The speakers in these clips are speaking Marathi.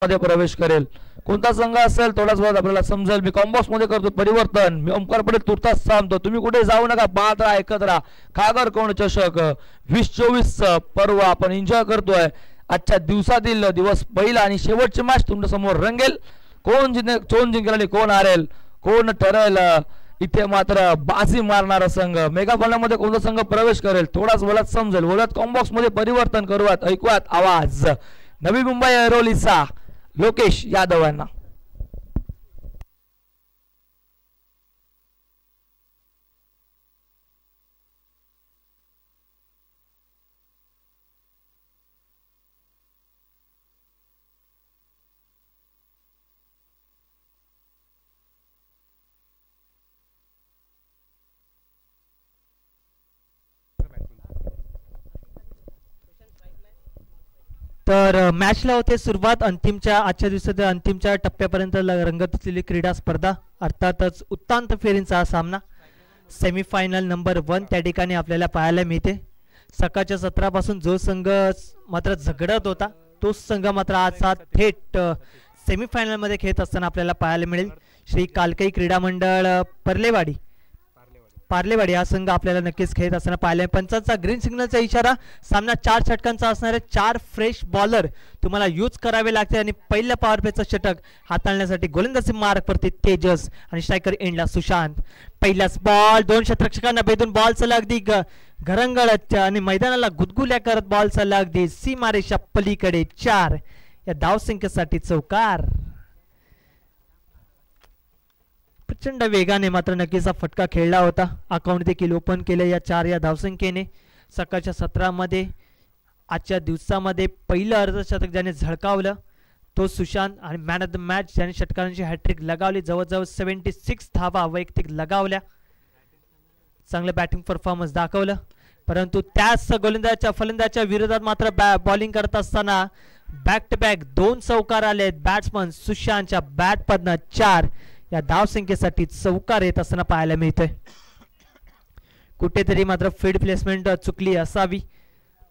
मध्ये प्रवेश करेल. कोणता संघ असेल थोडाच वेळात आपल्याला समजेल. मी कॉम्बॉक्स मध्ये करतो परिवर्तन. मी ओमकार पटेल तुर्तास सांगतो, तुम्ही कुठे जाऊ नका, पाहत राहा, ऐकत राहा. खागर कोण चषक 2024 पर्व आपण एन्जॉय करतोय. आजच्या दिवसातील दिवस पहिला आणि शेवटची मॅच तुमच्या समोर रंगेल. कोण जिंकेल आणि कोण हारेल, कोण ठरेल, इथे मात्र बाजी मारणारा संघ मेगा फायनलमध्ये कोणता संघ प्रवेश करेल थोडाच वेळात समजेल. बोलत कॉम्बॉक्स मध्ये परिवर्तन करूयात. ऐकूयात आवाज नवी मुंबई ऐरोलीचा लोकेश यादव यांना. तर मॅचला होते सुरुवात. आजच्या दिवसाच्या अंतिमच्या टप्प्यापर्यंत रंगत असलेली क्रीडा स्पर्धा, अर्थातच उत्तांत फेरींचा हा सामना सेमीफायनल नंबर 1 त्या ठिकाणी आपल्याला पाहायला मिळते. सकाळच्या सत्रापासून जो संघ मात्र झगडत होता तोच संघ मात्र आज थेट सेमीफायनलमध्ये खेळत असताना आपल्याला पाहायला मिळेल. श्री कालकई क्रीडा मंडळ पार्लेवाडी हा संघ आपल्याला नक्कीच खेळत असताना पाहिला. पंचांचा ग्रीन सिग्नलचा इशारा. सामना 4 षटकांचा असणार आहे. 4 फ्रेश बॉलर तुम्हाला यूज करावे लागते आणि पहिल्या पॉवर प्लेचं षटक हाताळण्यासाठी गोलंदाजी मार्गवरती तेजस आणि स्ट्रायकर एंडला सुशांत. पहिलाच बॉल 2 षटरक्षकांना भेदून बॉल चला अगदी घरंगळत आणि मैदानाला गुदगुल्या करत बॉल चला अगदी सीमारेषा पलीकडे 4 या धावसंख्येसाठी चौकार. प्रचंड वेगाने मात्र नक्कीच हा फटका खेळला होता. अकाउंट देखील ओपन केले या 4 या धावसंख्येने. सकाळच्या सत्रामध्ये आजच्या दिवसामध्ये पहिलं अर्धशतक ज्याने झळकावलं तो सुशांत आणि मॅन ऑफ द मॅच ज्याने षटकारांची हॅट्रिक लगावली. जवळजवळ 76 धावा वैयक्तिक लगावल्या. चांगलं बॅटिंग परफॉर्मन्स दाखवलं. परंतु त्याच फलंदाच्या विरोधात मात्र बॉलिंग करत असताना बॅक टू बॅक 2 चौकार आले. बॅट्समन सुशांतच्या बॅटमधनं 4 या धावसंख्येसाठी चौकार येत असताना पाहायला मिळतोय. कुठेतरी मात्र फील्ड प्लेसमेंट चुकली असावी.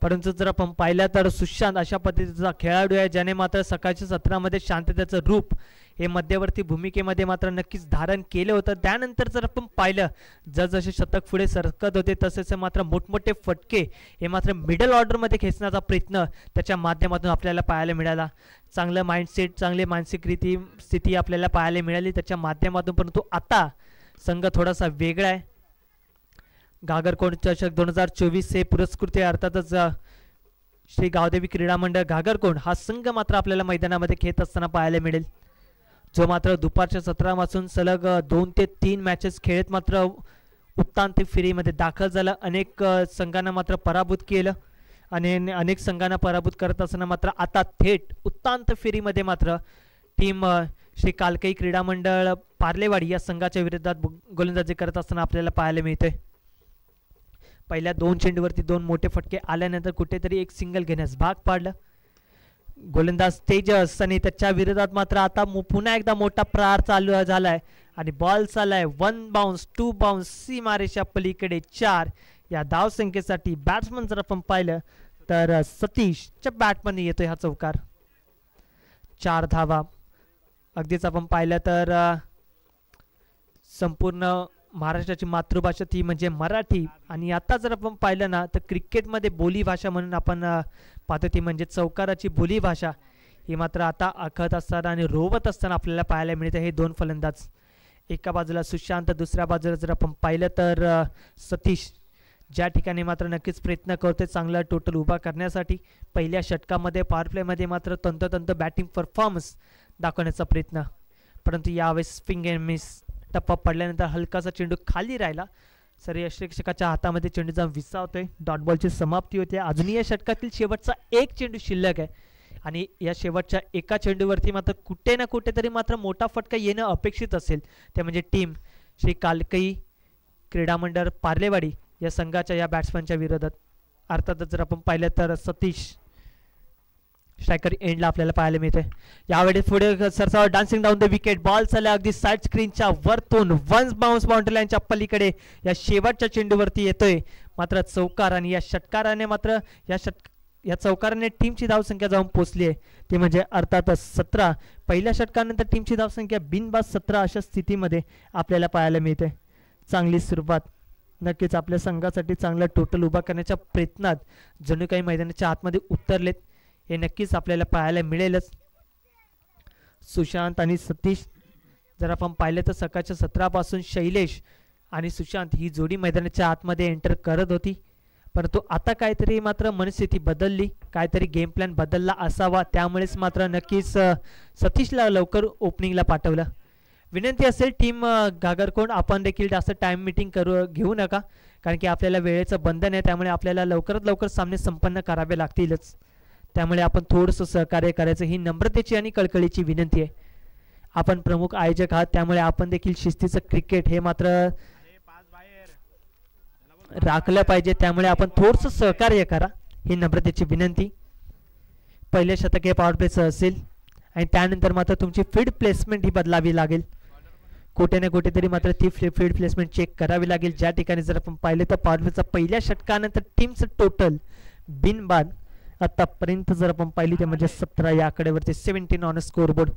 परंतु जर आपण पाहिलं तर सुशांत अशा पद्धतीचा खेळाडू आहे ज्याने मात्र सकाळच्या सत्रामध्ये शांततेचं रूप हे मध्यवर्ती भूमिकेमध्ये मात्र नक्कीच धारण केलं होतं. त्यानंतर जर आपण पाहिलं जसजसे शतक पुढे सरकत होते तसे मात्र मोठमोठे फटके हे मात्र मिडल ऑर्डरमध्ये खेचण्याचा प्रयत्न त्याच्या माध्यमातून आपल्याला पाहायला मिळाला. चांगलं माइंडसेट, चांगली मानसिक स्थिती आपल्याला पाहायला मिळाली त्याच्या माध्यमातून. परंतु आता संघ थोडासा वेगळा आहे. घागरकोट चषक 2024 हे पुरस्कृत आहे. अर्थातच श्री गावदेवी क्रीडा मंडळ घागरकोट हा संघ मात्र आपल्याला मैदानामध्ये खेळत असताना पाहायला मिळेल, जो मात्र दुपारच्या सत्रापासून सलग 2 ते 3 मॅचेस खेळत मात्र उत्तांत फेरीमध्ये दाखल झाला. अनेक संघांना मात्र पराभूत केलं आणि अनेक संघांना पराभूत करत असताना मात्र आता थेट उत्तांत फेरीमध्ये मात्र टीम श्री कालकई क्रीडा मंडळ पार्लेवाडी या संघाच्या विरोधात गोलंदाजी करत असताना आपल्याला पाहायला मिळते. पहिल्या 2 चेंडूवरती 2 मोठे फटके आल्यानंतर कुठेतरी एक सिंगल घेण्यास भाग पाडलं गोलंदाज तेजस आणि त्याच्या विरोधात मात्र आता पुन्हा एकदा मोठा प्रहार चालू झालाय आणि बॉल चाललाय 1 बाउन्स 2 बाउन्स सीमारेषा पलीकडे 4 या धावसंख्येसाठी. बॅट्समन जर आपण पाहिलं तर सतीशच्या बॅटमध्ये येतोय हा चौकार. 4 धावा. अगदीच आपण पाहिलं तर संपूर्ण महाराष्ट्राची मातृभाषा ती म्हणजे मराठी आणि आता जर आपण पाहिलं ना तर क्रिकेटमध्ये बोलीभाषा म्हणून आपण पाहतो ती म्हणजे चौकाराची बोलीभाषा ही मात्र आता आखत असताना आणि रोवत असताना आपल्याला पाहायला मिळते. हे 2 फलंदाज एका बाजूला सुशांत, दुसऱ्या बाजूला जर आपण पाहिलं तर सतीश ज्या ठिकाणी मात्र नक्कीच प्रयत्न करतोय चांगला टोटल उभा करण्यासाठी. पहिल्या षटकामध्ये पॉवर प्लेमध्ये मात्र तंतोतंत बॅटिंग परफॉर्मन्स दाखवण्याचा प्रयत्न, परंतु यावेळेस स्विंग अँड मिस टप्पा पडल्यानंतर हलकासा चेंडू खाली राहिला. यष्टिरक्षकाच्या हातामध्ये चेंडू जाऊन विसावतोय. डॉट बॉलची समाप्ती होते. अजूनही या षटकातील शेवटचा 1 चेंडू शिल्लक आहे आणि या शेवटच्या एका चेंडूवरती मात्र कुठे ना कुठेतरी मात्र मोठा फटका येणं अपेक्षित असेल. ते म्हणजे टीम श्री कालकई क्रीडा मंडळ पार्लेवाडी या संघाच्या या बॅट्समनच्या विरोधात. अर्थातच जर आपण पाहिलं तर सतीश स्ट्रायकर एंडला आपल्याला पाहायला मिळते. यावेळी पुढे सरसावर dancing down the wicket. Ball चालला अगदी साइड स्क्रीनच्या वरतून 1 बाउन्स बाउंड्री लाईनच्या पलीकडे या शेवटच्या चेंडूवरती येतोय मात्र चौकार आणि या षटकाराने मात्र या या चौकाराने टीमची धावसंख्या जाऊन पोहोचली आहे ती म्हणजे अर्थातच 17. पहिल्या षटकानंतर टीमची धावसंख्या बिनबाद 17 अशा स्थितीमध्ये आपल्याला पाहायला मिळते. चांगली सुरुवात नक्कीच आपल्या संघासाठी चांगला टोटल उभा करण्याच्या प्रयत्नात जणू काही मैदानाच्या आतमध्ये उतरलेत हे नक्कीच आपल्याला पाहायला मिळेलच. सुशांत आणि सतीश जर आपण पाहिलं तर सकाळच्या 17 पासून शैलेश आणि सुशांत ही जोडी मैदानाच्या आतमध्ये एंटर करत होती, परंतु आता काहीतरी मात्र मनस्थिती बदलली, काहीतरी गेम प्लॅन बदलला असावा, त्यामुळेच मात्र नक्कीच सतीशला लवकर ओपनिंगला पाठवलं. विनंती असेल टीम घागरकोंड आपण देखील जास्त टाइम मीटिंग घेऊ नका, कारण की आपल्याला वेळेचं बंधन आहे, त्यामुळे आपल्याला लवकरात लवकर सामने संपन्न करावे लागतीलच. त्यामुळे आपण थोडंसं सहकार्य करायचं ही नम्रतेची आणि कळकळीची विनंती आहे. आपण प्रमुख आयोजक आहात, त्यामुळे आपण देखील शिस्तीचं क्रिकेट हे मात्र राखलं पाहिजे, त्यामुळे आपण थोडंसं सहकार्य करा ही नम्रतेची विनंती. पहिले शतक हे पॉवर प्लेचं असेल आणि त्यानंतर मात्र तुमची फील्ड प्लेसमेंट ही बदलावी लागेल. कुठे ना कुठेतरी मात्र ती फील्ड प्लेसमेंट चेक करावी लागेल. ज्या ठिकाणी जर आपण पाहिलं तर पॉवर प्लेचा पहिल्या षटकानंतर टीमचं टोटल बिनबाद आतापर्यंत जर आपण पाहिली ते म्हणजे 17 या आकड्यावरती 17 ऑन स्कोरबोर्ड.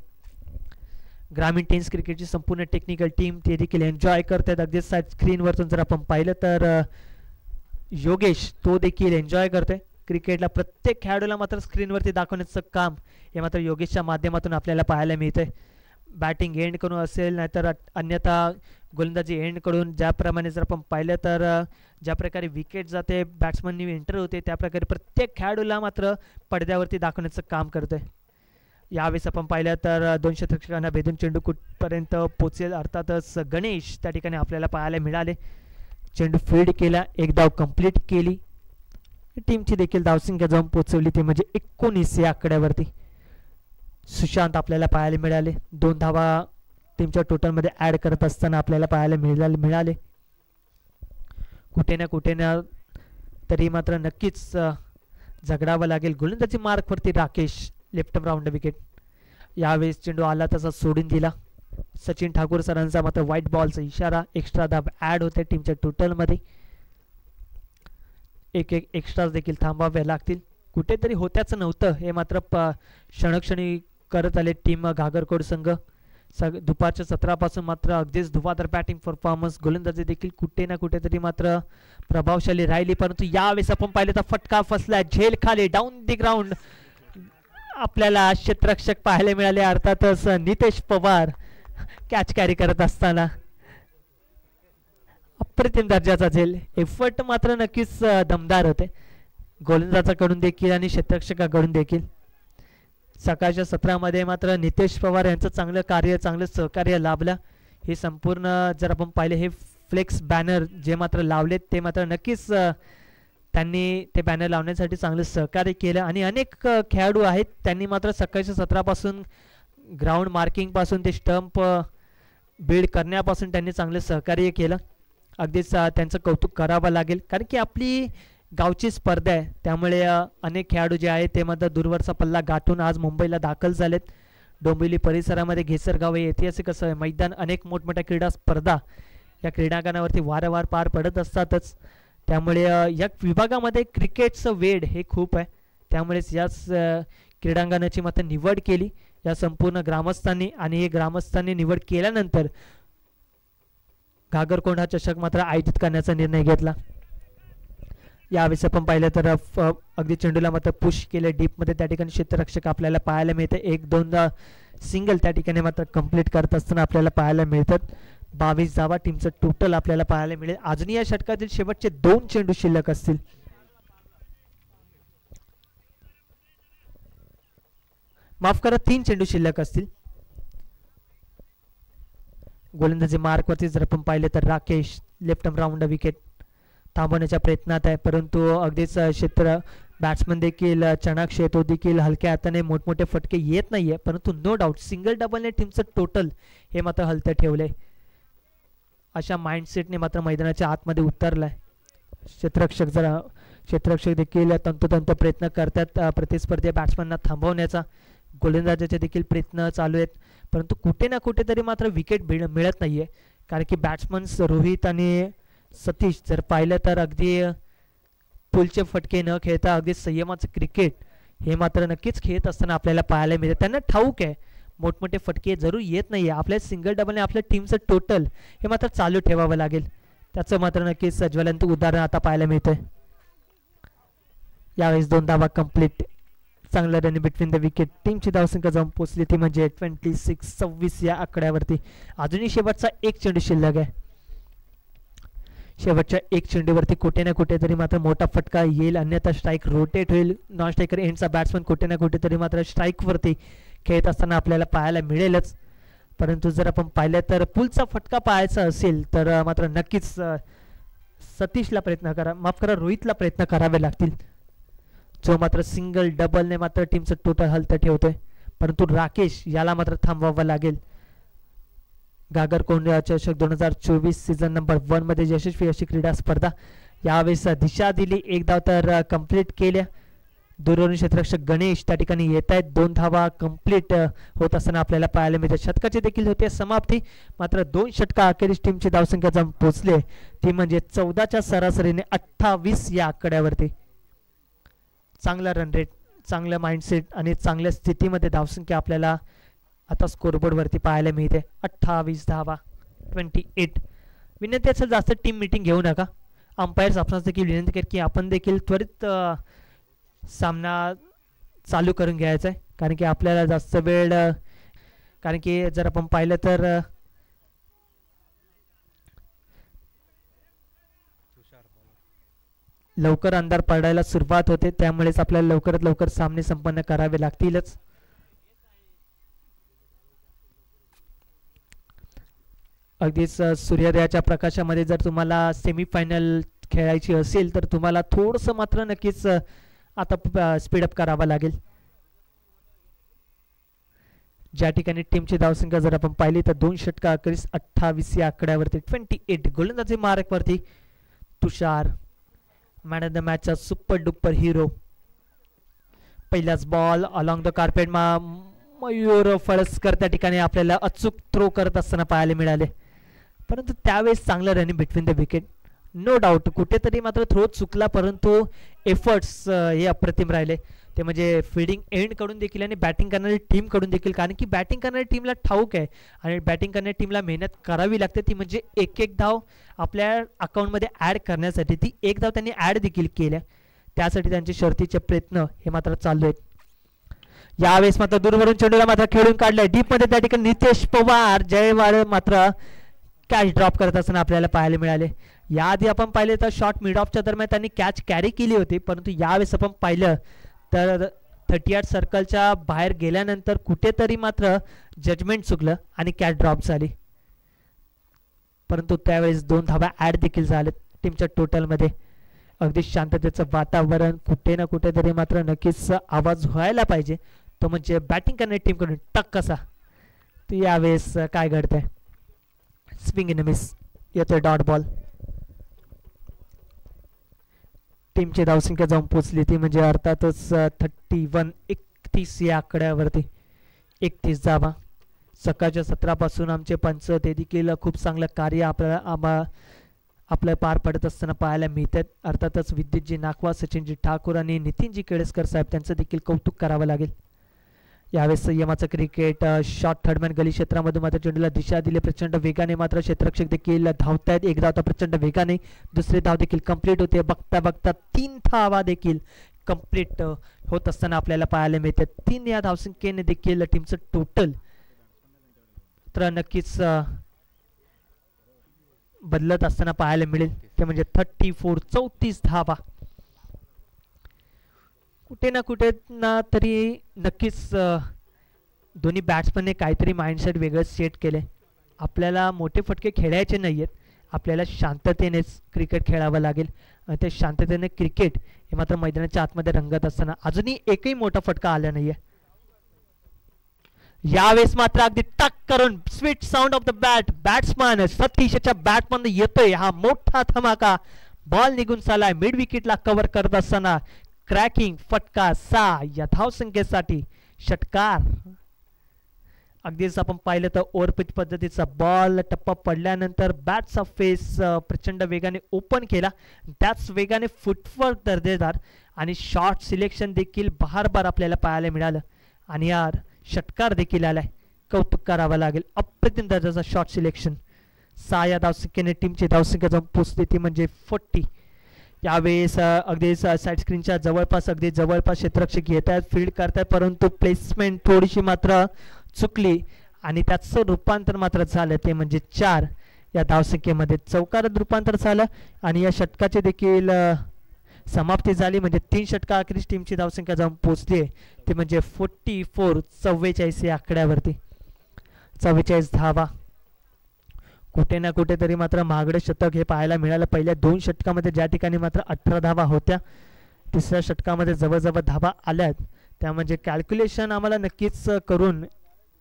ग्रामीण टेनिस क्रिकेटची संपूर्ण टेक्निकल टीम ते देखील एन्जॉय करतात. अगदी साईड स्क्रीनवरतून जर आपण पाहिलं तर योगेश तो देखील एन्जॉय करतोय क्रिकेटला. प्रत्येक खेळाडूला मात्र स्क्रीनवरती दाखवण्याचं काम हे मात्र योगेशच्या माध्यमातून आपल्याला पाहायला मिळतंय. बॅटिंग एंड करून असेल नाहीतर अन्यथा गोलंदाजी एंड करून, ज्याप्रमाणे जर आपण पाहिलं तर ज्या प्रकारे विकेट जाते बॅट्समननी एंटर होते त्याप्रकारे प्रत्येक खेळाडूला मात्र पडद्यावरती दाखवण्याचं काम करतोय. यावेळेस आपण पाहिलं तर 2 शतकांना भेदून चेंडू कुठपर्यंत पोचेल, अर्थातच गणेश त्या ठिकाणी आपल्याला पाहायला मिळाले. चेंडू फील्ड केला, एक धाव कंप्लीट केली, टीमची देखील धावसंख्या जाऊन पोचवली ती म्हणजे 19 या आकड्यावरती. सुशांत आपल्याला पाहायला मिळाले, 2 धावा टीमच्या टोटलमध्ये ॲड करत असताना आपल्याला पाहायला मिळाले. कुठे ना तरी मात्र नक्कीच झगडावं लागेल. गोलंदाजी मार्कवरती राकेश लेफ्ट राऊंड विकेट. यावेळेस चेंडू आला तसा सोडून दिला. सचिन ठाकूर सरांचा मात्र व्हाईट बॉलचा इशारा, एक्स्ट्रा धाब ॲड होते टीमच्या टोटलमध्ये. एक एक्स्ट्राज देखील थांबावे लागतील. कुठेतरी होत्याचं नव्हतं हे मात्र क्षणक्षणी करत आले टीम घागरकोड संघ. दुपारच्या 17 पासून मात्र अगदीच धुवाधार बॅटिंग परफॉर्मन्स, गोलंदाजी देखील कुठे ना कुठेतरी मात्र प्रभावशाली राहिली, परंतु यावेळेस आपण पाहिलं तर फटका फसला, झेल खाली, डाऊन दी ग्राउंड आपल्याला क्षेत्ररक्षक पाहायला मिळाले. अर्थातच नितेश पवार कॅच कॅरी करत असताना अप्रतिम दर्जाचा झेल. एफर्ट मात्र नक्कीच दमदार होते गोलंदाजाकडून देखील आणि क्षेत्ररक्षकाकडून देखील. सकाळच्या 17 मध्ये मात्र नितेश पवार यांचं चांगलं सहकार्य लाभलं. हे संपूर्ण जर आपण पाहिले हे फ्लेक्स बॅनर जे मात्र लावलेत ते मात्र नक्कीच त्यांनी ते बॅनर लावण्यासाठी चांगलं सहकार्य केलं. आणि अनेक खेळाडू आहेत त्यांनी मात्र सकाळच्या 17 पासून ग्राउंड मार्किंगपासून ते स्टंप बिल्ड करण्यापासून त्यांनी चांगलं सहकार्य केलं. अगदीच त्यांचं कौतुक करावं लागेल, कारण की आपली गावची स्पर्धा आहे, त्यामुळे अनेक खेळाडू जे आहेत ते मात्र दूरवरचा पल्ला गाठून आज मुंबईला दाखल झालेत. डोंबिवली परिसरामध्ये घेसरगाव हे ऐतिहासिक असं मैदान, अनेक मोठमोठ्या क्रीडा स्पर्धा या क्रीडांगणावरती वारंवार पार पडत असतातच. त्यामुळे या विभागामध्ये क्रिकेटचं वेड हे खूप आहे, त्यामुळेच याच क्रीडांगणाची मात्र निवड केली या संपूर्ण ग्रामस्थांनी. आणि हे ग्रामस्थांनी निवड केल्यानंतर घागरकोंड हा चषक मात्र आयोजित करण्याचा निर्णय घेतला. यावेळेस आपण पाहिलं तर अगदी चेंडूला मात्र पुश केले डीपमध्ये, त्या ठिकाणी क्षेत्ररक्षक आपल्याला पाहायला मिळते. 1-2 सिंगल त्या ठिकाणी मात्र कंप्लीट करत असताना आपल्याला पाहायला मिळतात. 22 धावा टीमचं टोटल आपल्याला पाहायला मिळेल. अजूनही या षटकातील शेवटचे 2 चेंडू शिल्लक असतील. माफ करा, 3 चेंडू शिल्लक असतील. गोलंदाजी मार्कवरती जर आपण पाहिलं तर राकेश लेफ्ट राऊंड विकेट थांबवण्याच्या प्रयत्नात आहे, परंतु अगदीच क्षेत्र बॅट्समन देखील चणाक्ष येतो देखील हलक्या हाताने मोठमोठे फटके येत नाहीये, परंतु नो डाऊट सिंगल डबलने टीमचं टोटल हे मात्र हलतं ठेवलंय. अशा माइंडसेटने मात्र मैदानाच्या आतमध्ये उतरलाय. क्षेत्ररक्षक देखील तंतोतंत प्रयत्न करतात प्रतिस्पर्धी बॅट्समनना थांबवण्याचा. गोलंदाजाचे देखील प्रयत्न चालू आहेत, परंतु कुठे ना कुठेतरी मात्र विकेट मिळत नाहीये, कारण की बॅट्समन रोहित आणि सतीश जर पाहिलं तर अगदी पुलचे फटके न खेळता अगदी संयमाचं क्रिकेट हे मात्र नक्कीच खेळत असताना आपल्याला पाहायला मिळते. त्यांना ठाऊक आहे मोठमोठे फटके जरूर येत नाही आहे, आपल्या सिंगल डबलने आपल्या टीमचं टोटल हे मात्र चालू ठेवावं लागेल. त्याचं मात्र नक्कीच ज्वलंत उदाहरण आता पाहायला मिळतंय. यावेळेस 2 धावा कंप्लीट. चांगलं रन बिटवीन द विकेट. टीमची धावसंख्या जाऊन पोहोचली ती म्हणजे 26 या आकड्यावरती. अजूनही शेवटचा एक चेंडू शिल्लक आहे. शेवटच्या एक चेंडूवरती कुठे ना कुठेतरी मात्र मोठा फटका येईल, अन्यथा स्ट्राईक रोटेट होईल. नॉन स्ट्रायकर एंडचा बॅट्समन कुठे ना कुठेतरी मात्र स्ट्राईकवरती खेळत असताना आपल्याला पाहायला मिळेलच. परंतु जर आपण पाहिलं तर पुलचा फटका पाहायचा असेल तर मात्र नक्कीच सतीशला प्रयत्न करा, माफ करा, रोहितला प्रयत्न करावे लागतील, जो मात्र सिंगल डबलने मात्र टीमचं टोटल हलतं ठेवतोय. परंतु राकेश याला मात्र थांबवावं लागेल. गागरकोंड चषक 2024 सीझन नंबर 1 मध्ये यशस्वी अशी क्रीडा स्पर्धा यावेळेस दिशा दिली. 1 धाव तर कंप्लीट केल्या. दूरवरून क्षेत्ररक्षक गणेश त्या ठिकाणी येत आहेत. 2 धावा कंप्लीट होत असताना आपल्याला पाहायला मिळते. षटकाची देखील होते समाप्ती. मात्र 2 षटका अखेरीस टीमची धावसंख्या जाऊन पोहोचले ती म्हणजे 14च्या सरासरीने 28 या आकड्यावरती. चांगला रन रेट, चांगलं माइंडसेट आणि चांगल्या स्थितीमध्ये धावसंख्या आपल्याला आता स्कोरबोर्डवरती पाहायला मिळते. 28 धावा 28. विनंती असेल जास्त टीम मीटिंग घेऊ नका. अंपायर्स आपणास देखील विनंती कर की आपण देखील त्वरित सामना चालू करून घ्यायचा आहे, कारण की आपल्याला जास्त वेळ, कारण की जर आपण पाहिलं तर लवकर अंधार पडायला सुरुवात होते, त्यामुळेच आपल्याला लवकरात लवकर सामने संपन्न करावे लागतीलच. अगदीच सूर्योदयाच्या प्रकाशामध्ये जर तुम्हाला सेमीफायनल खेळायची असेल तर तुम्हाला थोडंसं मात्र नक्कीच आता स्पीडअप करावा लागेल. ज्या ठिकाणी टीमची धावसंख्या जर आपण पाहिली तर 2 षटका अखेरीस 28 या आकड्यावरती 28. गोलंदाजी मार्कवरती तुषार, मॅन ऑफ द मॅचचा सुपर डुपर हिरो. पहिलाच ball along the carpet Mayur Phalaskar त्या ठिकाणी आपल्याला अचूक थ्रो करत असताना पाहायला मिळाले. परंतु त्यावेळेस चांगलं running between the wicket. No doubt कुठेतरी मात्र थ्रो चुकला, परंतु एफर्ट्स हे अप्रतिम राहिले. ते म्हणजे फिल्डिंग एंड कडून देखील आणि बॅटिंग करणारी टीम कडून देखील, कारण की बॅटिंग करणारी टीमला ठाऊक आहे आणि बॅटिंग करणारी टीमला मेहनत करावी लागते, ती म्हणजे एक धाव आपल्या अकाउंटमध्ये ॲड करण्यासाठी. ती 1 धाव त्यांनी ॲड देखील केल्या, त्यासाठी त्यांचे शर्तीचे प्रयत्न हे मात्र चालू आहेत. यावेळेस मात्र दूरवरून चेंडूला मात्र खेळून काढलाय डीप मध्ये. त्या ठिकाणी नितेश पवार जयवाड मात्र कॅच ड्रॉप करत असताना आपल्याला पाहायला मिळाले. याआधी आपण पाहिले तर शॉर्ट मिड ऑफच्या दरम्यान त्यांनी कॅच कॅरी केली होती, परंतु यावेळेस आपण पाहिलं तर 38 सर्कलच्या बाहेर गेल्यानंतर कुठेतरी मात्र जजमेंट चुकलं आणि कॅच ड्रॉप झाली. परंतु त्यावेळेस 2 धावा ॲड देखील झालेत टीमच्या टोटलमध्ये. अगदी शांततेचं वातावरण. कुठे ना कुठेतरी मात्र नक्कीच आवाज व्हायला पाहिजे, तो म्हणजे बॅटिंग करणारी टीमकडून टक कसा. तर यावेळेस काय घडतंय, स्विंग इन मिस येतोय डॉट बॉल. टीमची धावसंख्या जाऊन पोचली ती म्हणजे अर्थातच 31 या आकड्यावरती 31 धावा. सकाळच्या सत्रापासून आमचे पंच ते देखील खूप चांगलं कार्य आपलं पार पडत असताना पाहायला मिळतात. अर्थातच विद्युतजी नाकवा, सचिनजी ठाकूर आणि नितीनजी केळेसकर साहेब त्यांचं देखील कौतुक करावं लागेल. यावेळेस संयमाचं क्रिकेट. शॉर्ट थर्डमॅन गली क्षेत्रामधून मात्र चेंडूला दिशा दिली प्रचंड वेगाने. मात्र क्षेत्ररक्षक देखील धावतायत. 1 धाव प्रचंड वेगाने, दुसरी धाव देखील कंप्लीट होते. बघता बघता 3 धावा देखील कंप्लीट होत असताना आपल्याला पाहायला मिळते. 3 या धावसंख्येने देखील टीमचं टोटल तर नक्कीच बदलत असताना पाहायला मिळेल, ते म्हणजे 34 धावा. कुठे ना कुठे ना तरी नक्कीच दोन्ही बॅट्समनने काहीतरी माइंडसेट वेगळं सेट केले. आपल्याला मोठे फटके खेळायचे नाही आहेत, आपल्याला शांततेनेच क्रिकेट खेळावं लागेल. आणि ते शांततेने क्रिकेट हे मात्र मैदानाच्या आतमध्ये रंगत असताना अजूनही एकही मोठा फटका आला नाहीये. यावेळेस मात्र अगदी टक करून sweet sound of the batsman सतीशच्या बॅटमन येतोय हा मोठा धमाका. बॉल निघून चालाय मिड विकेटला कव्हर करत असताना क्रॅकिंग फटका 6 या धावसंख्येसाठी. षटकार अगदीच आपण पाहिलं तर ओव्हरपिच पद्धतीचा बॉल टप्पा पडल्यानंतर बॅटचा फेस प्रचंड वेगाने ओपन केला, त्याच वेगाने फुटवर्क दर्जेदार आणि शॉट सिलेक्शन देखील बहारबार आपल्याला पाहायला मिळालं आणि यार षटकार देखील आलाय, कौतुक करावं लागेल. अप्रतिम दर्जाचा शॉट सिलेक्शन. 6 या धावसंख्येने टीमची धावसंख्या जाऊन पोचते ती म्हणजे 40. यावेळेस अगदी साईड स्क्रीनच्या जवळपास अगदी जवळपास क्षेत्ररक्षक येत आहेत, फील्ड करतात, परंतु प्लेसमेंट थोडीशी मात्र चुकली आणि त्याचं रूपांतर मात्र झालं ते म्हणजे 4 या धावसंख्येमध्ये चौकारात रूपांतर झालं आणि या षटकाची देखील समाप्ती झाली. म्हणजे 3 षटका अखेरीस टीमची धावसंख्या जाऊन पोचली आहे ती म्हणजे 44. 44 या आकड्यावरती 44 धावा. कुठे ना कुठेतरी मात्र महागडे शतक हे पाहायला मिळालं. पहिल्या 2 षटकामध्ये ज्या ठिकाणी मात्र 18 धावा होत्या, तिसऱ्या षटकामध्ये जवळजवळ धावा आल्यात. त्या म्हणजे कॅल्क्युलेशन आम्हाला नक्कीच करून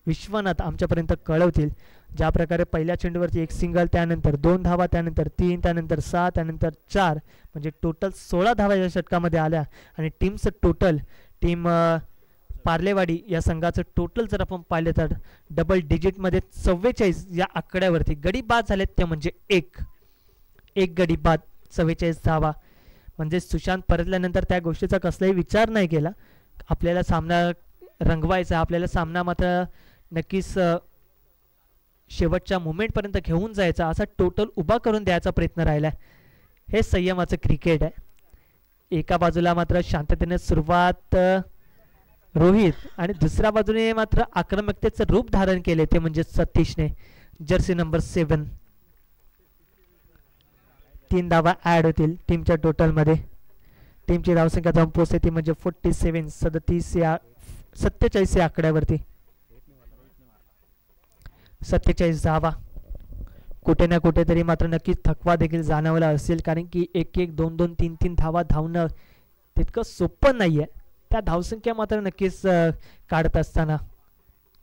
विश्वनाथ आमच्यापर्यंत कळवतील. ज्या प्रकारे पहिल्या चेंडूवरती 1 सिंगल, त्यानंतर 2 धावा, त्यानंतर 3, त्यानंतर 6, त्यानंतर 4, म्हणजे टोटल 16 धावा या षटकामध्ये आल्या आणि टीमचं टोटल टीम पार्लेवाडी या संघाचं टोटल जर आपण पाहिलं तर डबल डिजिटमध्ये 44 या आकड्यावरती गडी बाद झालेत. ते म्हणजे एक गडी बाद, 44 धावा. म्हणजे सुशांत परतल्यानंतर त्या गोष्टीचा कसलाही विचार नाही केला. आपल्याला सामना रंगवायचा, आपल्याला सामना मात्र नक्कीच शेवटच्या मोमेंटपर्यंत घेऊन जायचा, असा टोटल उभा करून द्यायचा प्रयत्न राहिला. हे संयमाचं क्रिकेट आहे. एका बाजूला मात्र शांततेने सुरुवात रोहित आणि दुसऱ्या बाजूने मात्र आक्रमकतेचं रूप धारण केले ते म्हणजे सतीशने, जर्सी नंबर 7. 3 धावा ऍड होतील टीमच्या टोटलमध्ये. टीमची धावसंख्या जाऊन पोहोचते ती म्हणजे 47. 47 या आकड्यावरती 47 धावा. कुठे ना कुठेतरी मात्र नक्कीच थकवा देखील जाणवला असेल, कारण की 1-1, 2-2, 3-3 धावा धावणं तितकं सोपं नाही आहे. त्या धावसंख्या मात्र नक्कीच काढत असताना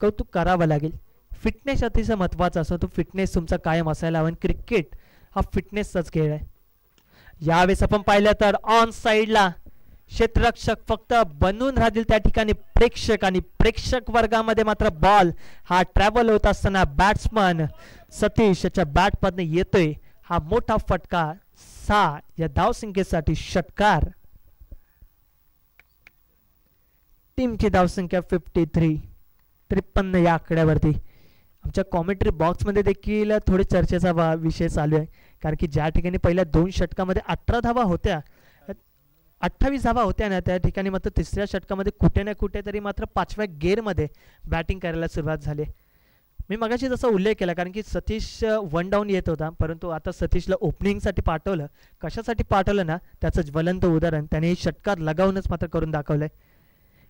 कौतुक करावं लागेल. फिटनेस अतिशय महत्त्वाचा असतो, तो फिटनेस तुमचा कायम असायला हवा. क्रिकेट हा फिटनेसचाच खेळ आहे. यावेळेस आपण पाहिलं तर ऑन साईडला क्षेत्ररक्षक फक्त बनून राहतील त्या ठिकाणी प्रेक्षक, आणि प्रेक्षक वर्गामध्ये मात्र बॉल हा ट्रॅव्हल होत असताना बॅट्समन सतीश याच्या बॅटमधनं येतोय हा मोठा फटका. 6 या धावसंख्येसाठी षटकार. टीमची धावसंख्या 53 या आकड्यावरती. आमच्या कॉमेंट्री बॉक्समध्ये देखील थोडे चर्चेचा विषय चालू आहे, कारण की ज्या ठिकाणी पहिल्या 2 षटकामध्ये 18 धावा होत्या, 28 धावा होत्या ना, त्या ठिकाणी मात्र तिसऱ्या षटकामध्ये कुठे ना कुठेतरी मात्र 5व्या गेअरमध्ये बॅटिंग करायला सुरुवात झाली. मी मगाशी जसा उल्लेख केला, कारण की सतीश 1 डाऊन येत होता, परंतु आता सतीशला ओपनिंगसाठी पाठवलं. कशासाठी पाठवलं ना, त्याचं ज्वलंत उदाहरण त्याने षटकार लगावूनच मात्र करून दाखवलंय.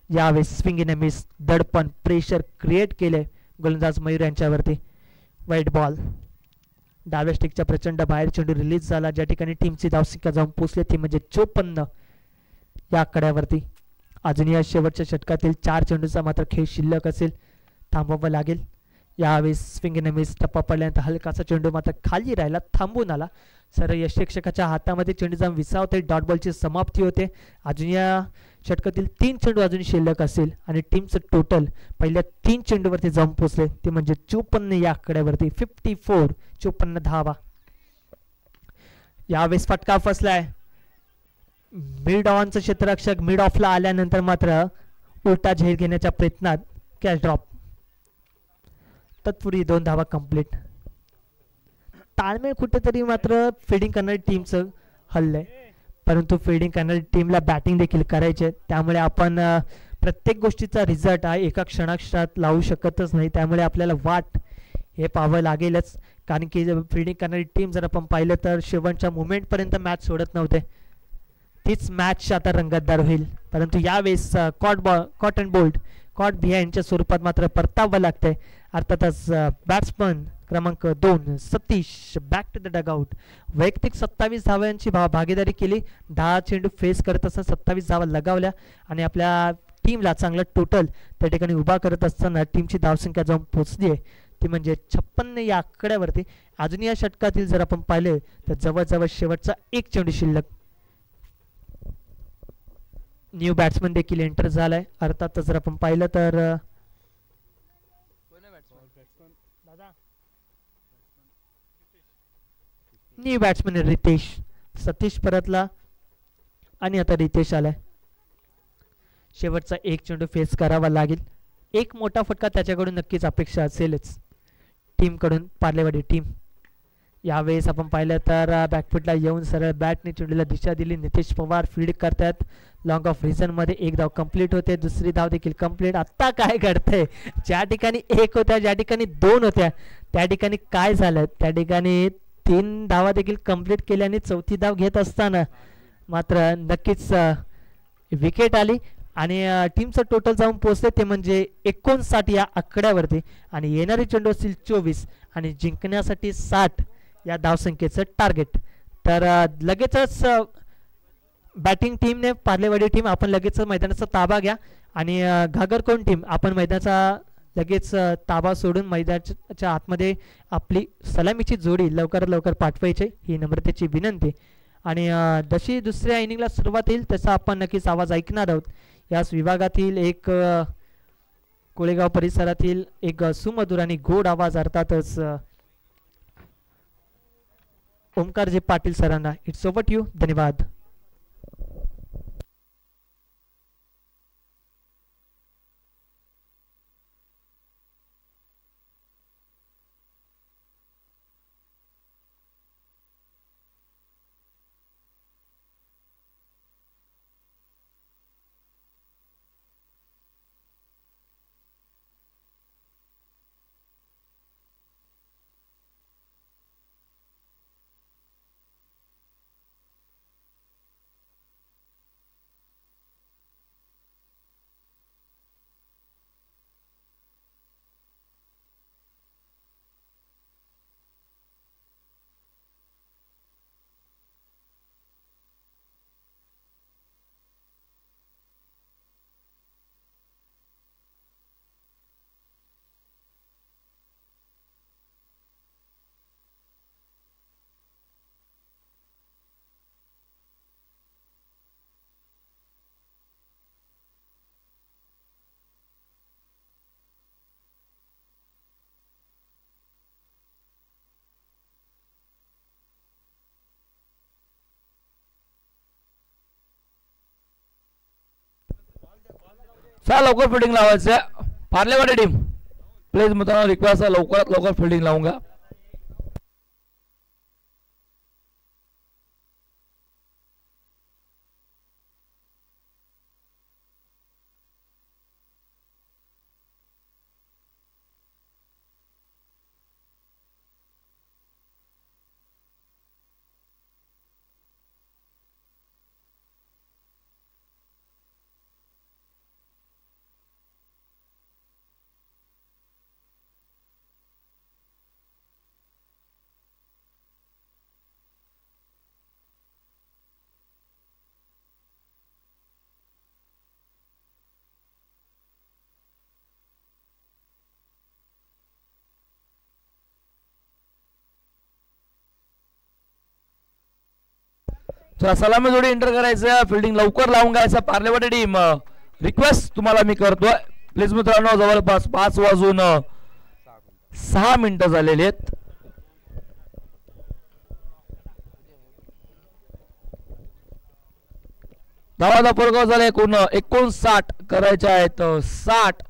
यावेळेस स्विंग इन मिस, दडपण, प्रेशर क्रिएट केले गोलंदाज मयूर यांच्यावरती. वाईट बॉल. डाव्या स्टिकच्या प्रचंड बाहेर चेंडू रिलीज झाला, ज्या ठिकाणी टीमची धावसंख्या जाऊन पोचली ती म्हणजे 54 या आकड्यावरती. अजून या शेवटच्या षटकातील 4 चेंडूचा मात्र खेळ शिल्लक असेल, थांबवावं लागेल. यावेळेस स्विंग इन मिस, टप्पा पडल्यानंतर हलकासा चेंडू मात्र खाली राहिला, थांबून आला. सर यष्टीक्षकाच्या हातामध्ये चेंडू जाऊन विसावते, डॉट बॉलची समाप्ती होते. अजून या षटकातील 3 चेंडू अजून शिल्लक असेल आणि टीमचं टोटल पहिल्या 3 चेंडूवरती जाऊन पोचले ते म्हणजे 54 या आकड्यावरती. 54 धावा. यावेळेस फटका फसलाय. मिड ऑनचं क्षेत्ररक्षक मिड ऑफला आल्यानंतर मात्र उलटा झेल घेण्याच्या प्रयत्नात कॅच ड्रॉप. तत्पूर्वी 2 धावा कंप्लीट. ताळमेळ कुठेतरी मात्र फिल्डिंग करणारी टीमचं हल्लंय, परंतु फिल्डिंग करणारी टीमला बॅटिंग देखील करायचे, त्यामुळे आपण प्रत्येक गोष्टीचा रिझल्ट हा एका क्षणाक्षणात लावू शकतच नाही. त्यामुळे आपल्याला वाट हे पाहावं लागेलच, कारण की फिल्डिंग करणारी टीम जर आपण पाहिलं तर शेवटच्या मोमेंटपर्यंत मॅच सोडत नव्हते. तीच मॅच आता रंगतदार होईल, परंतु यावेळेस कॉट अँड बोल्ड, कॉट बिहाइंडच्या स्वरूपात मात्र परतावं लागतंय. अर्थातच बॅट्समन क्रमांक 2 Satish back to the dugout. वैयक्तिक 27 धावांची भागीदारी केली. 10 चेंडू फेस करत असताना 27 धावा लगावल्या आणि आपल्या टीमला चांगला टोटल त्या ठिकाणी उभा करत असताना टीमची धावसंख्या जाऊन पोहोचली आहे ती म्हणजे 56 या आकड्यावरती. अजून या षटकातील जर आपण पाहिले तर जवळजवळ शेवटचा 1 चेंडू शिल्लक. न्यू बॅट्समन देखील एंटर झालाय. अर्थातच जर आपण पाहिलं तर न्यू बॅट्समन रितेश. सतीश परतला आणि आता रितेश आलाय. शेवटचा एक चेंडू फेस करावा लागेल. एक मोठा फटका त्याच्याकडून नक्कीच अपेक्षा असेलच टीमकडून. पार्लेवाडी टीम यावेळेस आपण पाहिलं तर बॅकफुटला येऊन सरळ बॅटने चेंडूला दिशा दिली. नितेश पवार फील्ड करतात लॉंग ऑफ रिझन मध्ये. एक धाव कंप्लीट होते, दुसरी धाव देखील कंप्लीट. आता काय घडतंय, ज्या ठिकाणी एक होत्या ज्या ठिकाणी दोन होत्या त्या ठिकाणी काय झालं, त्या ठिकाणी 3 धावा देखील कंप्लीट केल्या आणि चौथी धाव घेत असताना मात्र नक्कीच विकेट आली आणि टीमचं टोटल जाऊन पोहोचते ते म्हणजे 59 या आकड्यावरती. आणि येणारे चेंडू असतील 24 आणि जिंकण्यासाठी 60 या धावसंख्येचं टार्गेट. तर लगेचच बॅटिंग टीमने पार्लेवाडी टीम आपण लगेच मैदानाचा ताबा घ्या आणि घागरकोण टीम आपण मैदानाचा लगेच ताबा सोडून मैदानाच्या आतमध्ये आपली सलामीची जोडी लवकरात लवकर पाठवायची ही नम्रतेची विनंती. आणि जशी दुसऱ्या इनिंगला सुरुवात येईल तसा आपण नक्कीच आवाज ऐकणार आहोत. याच विभागातील एक कोळेगाव परिसरातील एक सुमधुर आणि गोड आवाज अर्थातच ओमकारजी पाटील सरांना. It's over to you. धन्यवाद. चला लवकर फिल्डिंग लावायचं पार्लेवाडी टीम. प्लीज मित्रांनो रिक्वेस्ट आहे लवकरात लवकर फिल्डिंग लावून घ्या. चला सलामी जोडी एंटर करायचं. फिल्डिंग लवकर लावून घ्यायचं पार्लेवाडी टीम. रिक्वेस्ट तुम्हाला मी करतोय प्लीज मित्रांनो. जवळपास 5:06 झालेले आहेत. धावाचा फरक झाला 59 करायचे आहेत. 60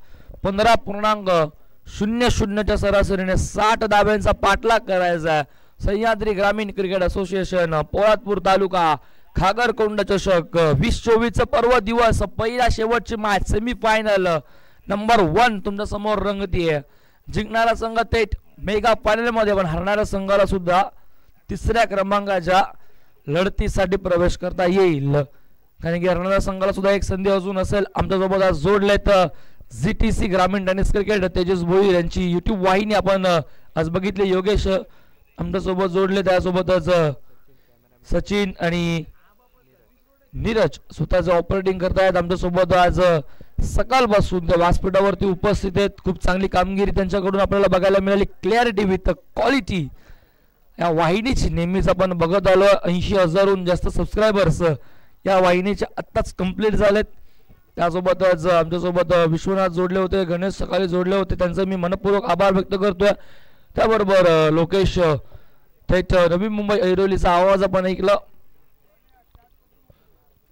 15.00 सरासरीने 60 धाब्यांचा पाठलाग करायचा आहे. सह्याद्री ग्रामीण क्रिकेट असोसिएशन पोळादपूर तालुका खागरकोंड चषक 2024 पर्व दिवस पहिला शेवटची मॅच सेमीफायनल नंबर 1 तुमच्या समोर रंगतीये. जिंकणारा संघ थेट मेगा फायनल मध्ये पण हरणाऱ्या संघाला सुद्धा 3ऱ्या क्रमांकाच्या लढतीसाठी प्रवेश करता येईल. कारण की हरणाऱ्या संघाला सुद्धा एक संधी अजून असेल. आमच्यासोबत आज जोडलेत GTC ग्रामीण टेनिस क्रिकेट तेजस भोईर यांची युट्यूब वाहिनी आपण आज बघितली. योगेश आमच्यासोबत जोडले, त्यासोबतच सचिन आणि नीरज स्वतःचं ऑपरेटिंग करतायत. आमच्यासोबत आज सकाळपासून त्या व्यासपीठावरती उपस्थित आहेत. खूप चांगली कामगिरी त्यांच्याकडून आपल्याला बघायला मिळाली. क्लॅरिटी विथ क्वालिटी या वाहिनीची नेहमीच आपण बघत आलो. 80,000हून जास्त सबस्क्रायबर्स या वाहिनीचे आत्ताच कंप्लीट झालेत. त्यासोबतच आमच्यासोबत विश्वनाथ जोडले होते, गणेश सकाळी जोडले होते, त्यांचं मी मनपूर्वक आभार व्यक्त करतोय. त्याबरोबर लोकेश थेट नवी मुंबई ऐरोलीचा आवाज आपण ऐकला,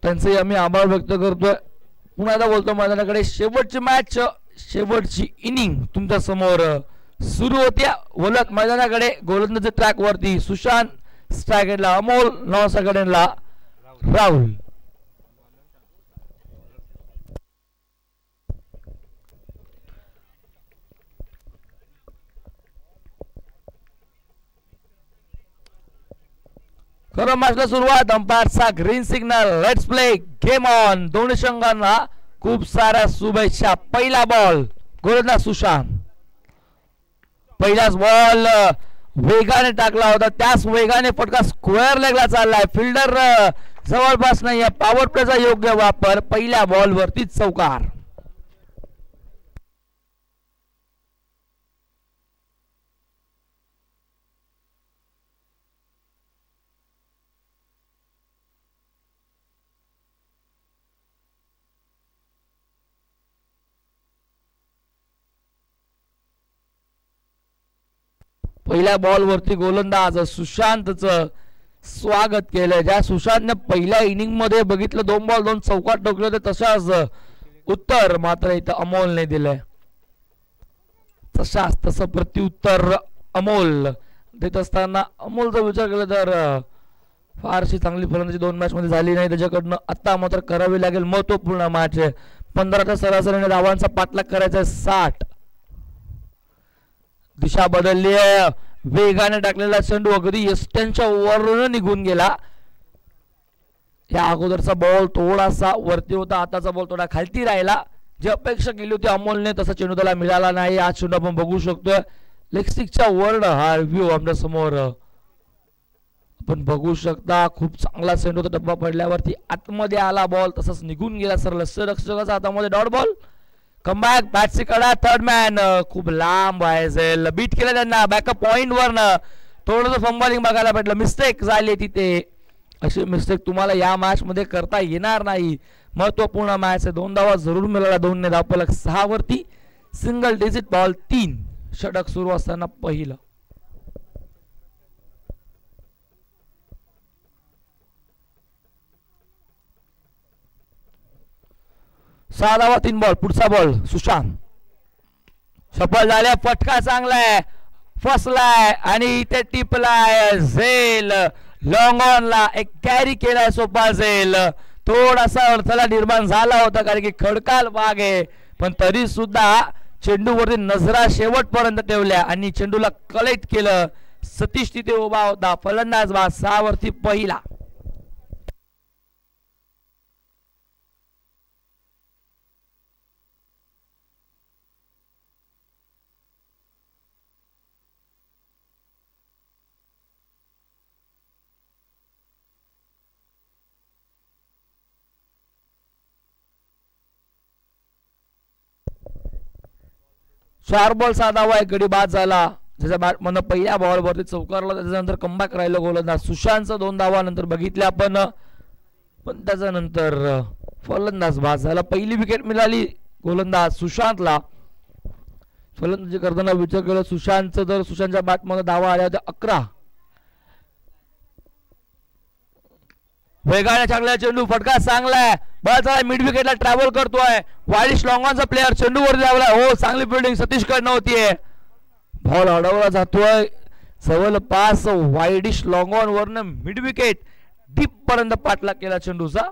त्यांचेही आम्ही आभार व्यक्त करतोय. पुन्हा एकदा बोलतो मैदानाकडे, शेवटची मॅच, शेवटची इनिंग तुमच्या समोर सुरू होत्या. वलत मैदानाकडे गोलंदाजी ट्रॅक वरती सुशांत, स्ट्राईक एंडला अमोल, नॉन स्ट्राईक एंडला राहुल. खरं मॅचला सुरुवात, अंपायरचा green signal, let's play game on. दोन्ही संघांना खूप साऱ्या शुभेच्छा. पहिला बॉल गोलंदाज सुशांत, पहिलाच बॉल वेगाने टाकला होता, त्याच वेगाने फटका स्क्वेअर लेगला चाललाय. फिल्डर जवळपास नाही, पॉवर प्लेचा योग्य वापर, पहिल्या बॉल वरती चौकार. पहिल्या बॉल वरती गोलंदाज सुशांतचं स्वागत केलं. ज्या सुशांतने पहिल्या इनिंग मध्ये बघितलं 2 बॉल 2 चौकार ठोकले होते, तशाच उत्तर मात्र इथं अमोलने दिलंय. तसं प्रत्युत्तर अमोल देत असताना अमोलचा विचार केला तर फारशी चांगली फलंदाजी 2 मॅच मध्ये झाली नाही त्याच्याकडनं. आता मात्र करावी लागेल, महत्वपूर्ण मॅच आहे. 15च्या सरासरीने धावांचा पाठलाग करायचा 60. दिशा बदलली आहे, वेगाने टाकलेला चेंडू अगदी यष्ट्यांच्या वरून निघून गेला. या अगोदरचा बॉल थोडासा वरती होता, आताचा बॉल थोडा खालती राहिला. जी अपेक्षा केली होती अमोलने तसा चेंडू त्याला मिळाला नाही. आज चेंडू आपण बघू शकतोय लेगस्टिकच्या वर, हा व्ह्यू आमच्या समोर आपण बघू शकता. खूप चांगला चेंडू होता, डब्बा पडल्यावरती आतमध्ये आला बॉल, तसाच निघून गेला सरळ. रक्षकाचा हातामध्ये डॉट बॉल. कमबॅक बॅटची कडा, थर्ड मॅन खूप लांब आहे, बीट केलं त्यांना बॅकअप पॉइंट वरनं. थोडंसं फंबलिंग बघायला भेटलं, मिस्टेक झाली तिथे. अशी मिस्टेक तुम्हाला या मॅच मध्ये करता येणार नाही. महत्वपूर्ण मॅच आहे, 2 धावा जरूर मिळाला, 2 ने धावफलक 6 वरती. सिंगल डिजिट बॉल 3, षटक सुरू असताना पहिलं. 6 धावा 3 बॉल. पुढचा बॉल सुशांत, सफल झाले, फटका चांगलाय, फसलाय आणि इथे टिपलाय. झेल लॉंग ऑन ला एक कॅरी केलाय, सोपा झेल. थोडासा अडथळा निर्माण झाला होता कारण की खडकाळ भाग आहे, पण तरी सुद्धा चेंडूवरती नजरा शेवटपर्यंत ठेवल्या आणि चेंडूला कलेक्ट केलं. सतीश तिथे उभा होता, फलंदाज 6 वरती पहिला. चार बॉल 6 धावा, एक गडी बाद झाला. ज्याच्या बॅटमधनं पहिल्या बॉलवरती चौकारला, त्याच्यानंतर कमबॅक राहिलं गोलंदाज सुशांतचं 2 धावा नंतर बघितल्या आपण, पण त्याच्यानंतर फलंदाज बाद झाला. पहिली विकेट मिळाली गोलंदाज सुशांतला. फलंदाजी करताना विचार केला सुशांतचं, तर सुशांतच्या बॅटमध्ये धावा आल्या होत्या 11. वेगाने टाकलेला चेंडू, फटका चांगलाय, बॉल चांगला मिड विकेटला ट्रॅव्हल करतोय. वाईडिश लॉंगॉनचा प्लेअर चेंडू वर लावला, हो चांगली फिल्डिंग सतीश कडनं होतीये. बॉल अडवला जातोय जवळपास वाईडिश लॉंगॉन वरनं मिड विकेट डीप पर्यंत पाठलाग केला चेंडूचा.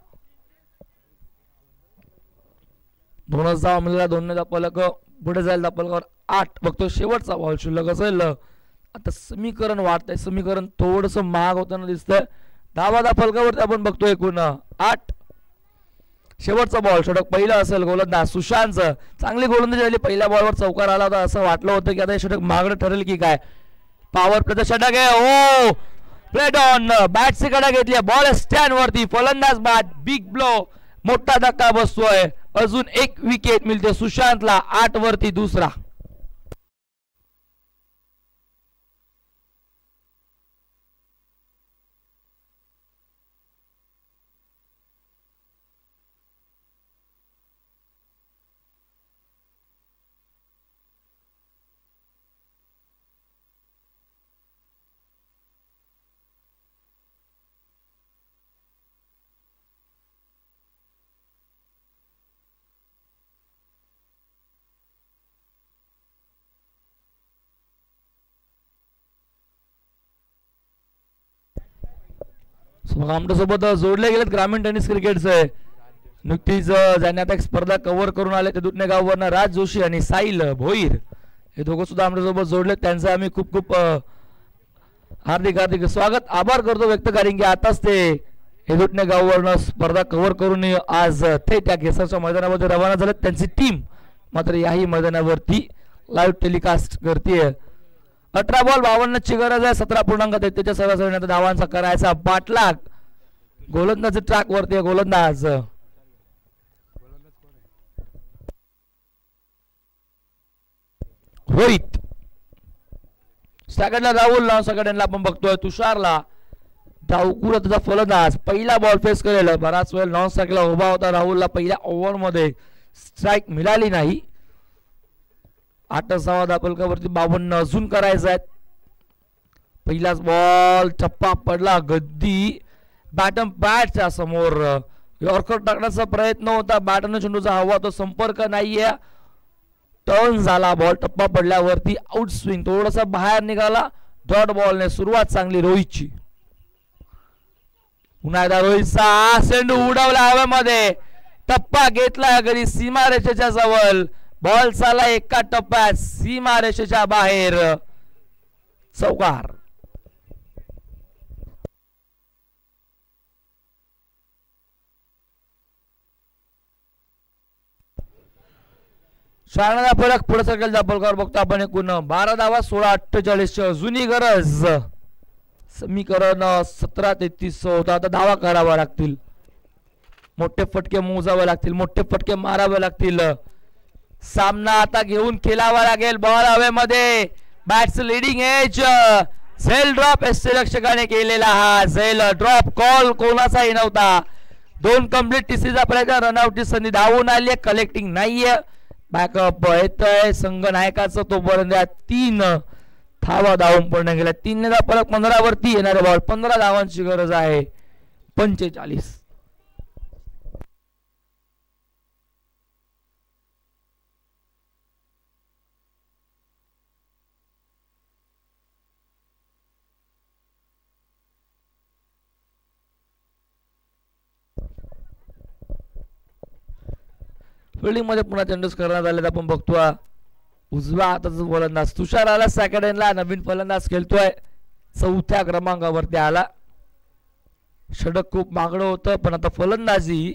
2 धावा मिळाला, 2 ने धावफलक पुढे जाईल, धावफलकावर 8. बघतो शेवटचा बॉल शिल्लक असेल. आता समीकरण वाढतंय, समीकरण थोडस महाग होताना दिसतंय. धावा धावफलकावरती आपण बघतोय एकूण 8. शेवटचा बॉल षटक पहिलं असेल गोलंदाज सुशांतचं. चांगली गोलंदाजी झाली, पहिल्या बॉलवर चौकार आला होता, असं वाटलं होतं की आता हे षटक महागडं ठरेल की काय. पॉवर प्लेचं षटक आहे, ओ प्लेट ऑन, बॅटची कडा घेतली, बॉल स्टँड वरती, फलंदाज बाद, बिग ब्लो, मोठा धक्का बसतोय. अजून 1 विकेट मिळते सुशांतला, 8 वरती दुसरा. आमच्यासोबत जोडले गेलेत ग्रामीण टेनिस क्रिकेटचे. नुकतीच ज्यांनी आता एक स्पर्धा कव्हर करून आले ते दुधने गाववरनं राज जोशी आणि साहिल भोईर हे दोघं सुद्धा आमच्यासोबत जोडले. त्यांचं आम्ही खूप खूप हार्दिक हार्दिक स्वागत आभार करतो व्यक्त करेन की आताच ते हे दुधने गाववरनं स्पर्धा कव्हर करून आज ते त्या केसरच्या मैदानामध्ये रवाना झालेत. त्यांची टीम मात्र याही मैदानावरती लाईव्ह टेलिकास्ट करते. 18 बॉल 52 ची गरज आहे. 17.33 सरासरी धावांचा करायचा पाठलाग. गोलंदाज ट्रॅक वरती गोलंदाज रोहित. सेकंडला राहुल सेकंडला आपण बघतोय तुषारला. डावकुरा त्याचा फलंदाज पहिला बॉल फेस करेल. बराच वेळ नॉन स्ट्राईकला उभा होता राहुलला. पहिल्या ओव्हरमध्ये स्ट्राईक मिळाली नाही. 8 धापलकावरती 52 अजून करायचा आहेत. पहिलाच बॉल टप्पा पडला. गद्दी बॅटम बॅटच्या समोर यॉर्कर टाकण्याचा प्रयत्न होता. बॅटन चेंडूचा हवा तो संपर्क नाहीये. टर्न झाला बॉल. टप्पा पडल्यावरती आउट स्विंग थोडासा बाहेर निघाला. डॉट बॉलने सुरुवात चांगली रोहितची. पुन्हा एकदा रोहितचा चेंडू उडवला हवेमध्ये. टप्पा घेतला घरी सीमारेषेच्या जवळ. बॉल चालला एका टप्प्यात सीमारेषेच्या बाहेर. चौकार. शाळा फरक पुढे सरकेल दापलकर बघतो आपण. एकूण 12 धावा 16-48 जुनी गरज. समीकरण 17-33 होता. आता धावा करावा लागतील. मोठे फटके मोजावे लागतील. मोठे फटके मारावे लागतील. सामना आता घेऊन खेळावा लागेल. बॉल हवेमध्ये. Bats leading age. झेल ड्रॉप एस रक्षकाने केलेला. हा झेल ड्रॉप कॉल कोणाचाही नव्हता. 2 कंप्लीट टीसीचा प्रयत्न. रनआउटची संधी धावून आली. कलेक्टिंग नाहीये. बॅकअप येतोय संघ नायकाचं. तोपर्यंत 3 धावा धावून पूर्ण गेल्या. 3 फरक 15 वरती येणारे बॉल. 15 धावांची गरज आहे. 45. फिल्डिंग मध्ये पुन्हा चेंडूस करण्यात आले. आपण बघतोय उजव्या हाताचा फलंदाज तुषार आला. सेकंडला नवीन फलंदाज खेळतोय. 4थ्या क्रमांकावरती आला. षटक खूप मागणं होतं पण आता फलंदाजी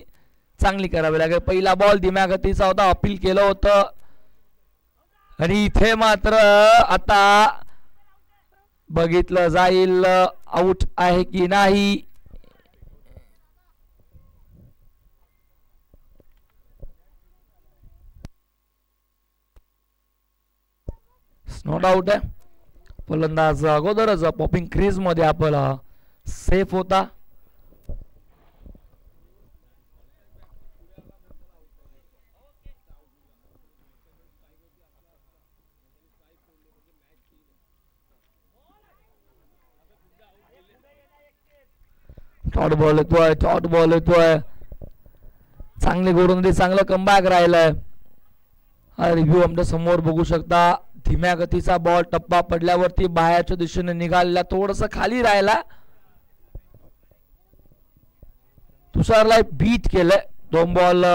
चांगली करावी लागेल. पहिला बॉल धीम्या गतीचा होता. अपील केलं होतं आणि इथे मात्र आता बघितलं जाईल आउट आहे की नाही. नॉट आउट आहे. फलंदाज अगोदरच पॉपिंग क्रीज मध्ये आपला सेफ होता. टॉट बॉल येतोय. टॉट बॉल येतोय. चांगली गोलंदाजी. चांगलं कमबॅक राहिलंय. हा रिव्ह्यू आमच्या समोर बघू शकता. धीम्या गतीचा बॉल टप्पा पडल्यावरती बाहेरच्या दिशेने निघालेला. थोडस खाली राहिला. तुषारला बीट केलंय. 2 बॉल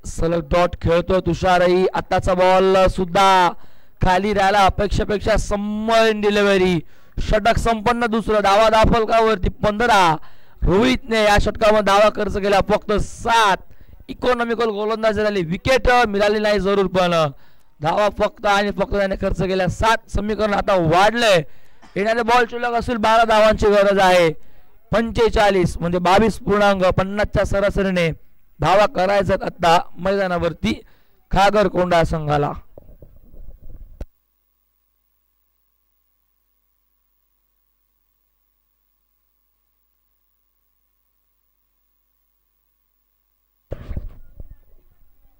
सलग डॉट खेळतोय तुषारही. आताचा बॉल सुद्धा खाली राहिला. अपेक्षेपेक्षा सम्मन डिलिव्हरी. षटक संपन्न. दुसरं धावा दाफलकावरती 15. रोहितने या षटकामध्ये धावा खर्च केला फक्त 7. इकॉनॉमिकल गोलंदाजी झाली. विकेट मिळाली नाही जरूर पण धावा फक्त आणि फक्त त्याने खर्च केल्या 7. समीकरण आता वाढलंय. येणारे बॉल शिल्लक असेल 12 धावांची गरज आहे. 45 म्हणजे 22.50च्या सरासरीने धावा करायच्यात आता मैदानावरती खागरकोंडा संघाला.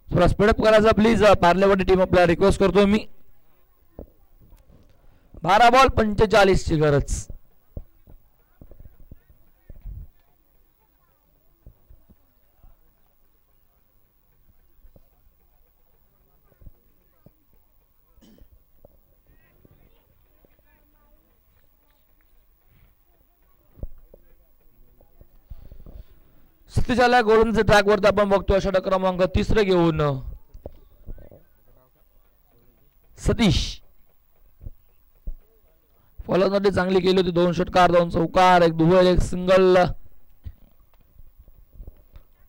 थोडा स्पीडअप करायचा प्लीज. पार्लेवाडी टीम आपल्याला रिक्वेस्ट करतो मी. 12 बॉल 45 ची गरज. कुस्तीच्या गोलंदाजी ट्रॅक वरती आपण बघतोय षटक क्रमांक 3 घेऊन सतीश. फलंदाजी चांगली केली होती, 2 षटकार 2 चौकार 1 दुहेरी 1 सिंगल.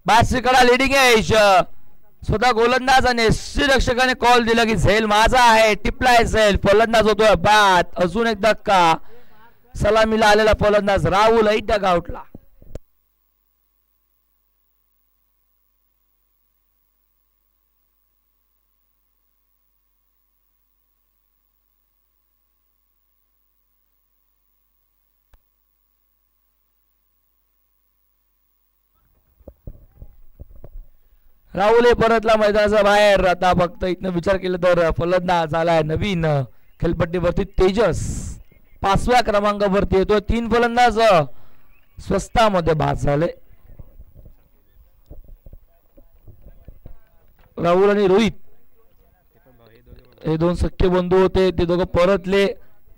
बादशीकडा लिडिंग एज, स्वतः गोलंदाज आणि रक्षकाने कॉल दिला की झेल माझा आहे, टिपलाय झेल. फलंदाज होतोय बाद. अजून एक धक्का, सलामीला आलेला फलंदाज राहुल डग आउटला. राहुल परतला मैदानाच्या बाहेर. आता फक्त इथनं विचार केला तर फलंदाज आलाय नवीन खेळपट्टीवरती तेजस, 5व्या क्रमांकावरती येतो. 3 फलंदाज स्वस्तामध्ये बाद झाले. राहुल आणि रोहित हे 2 सख्खे बंधू होते, ते दोघं परतले.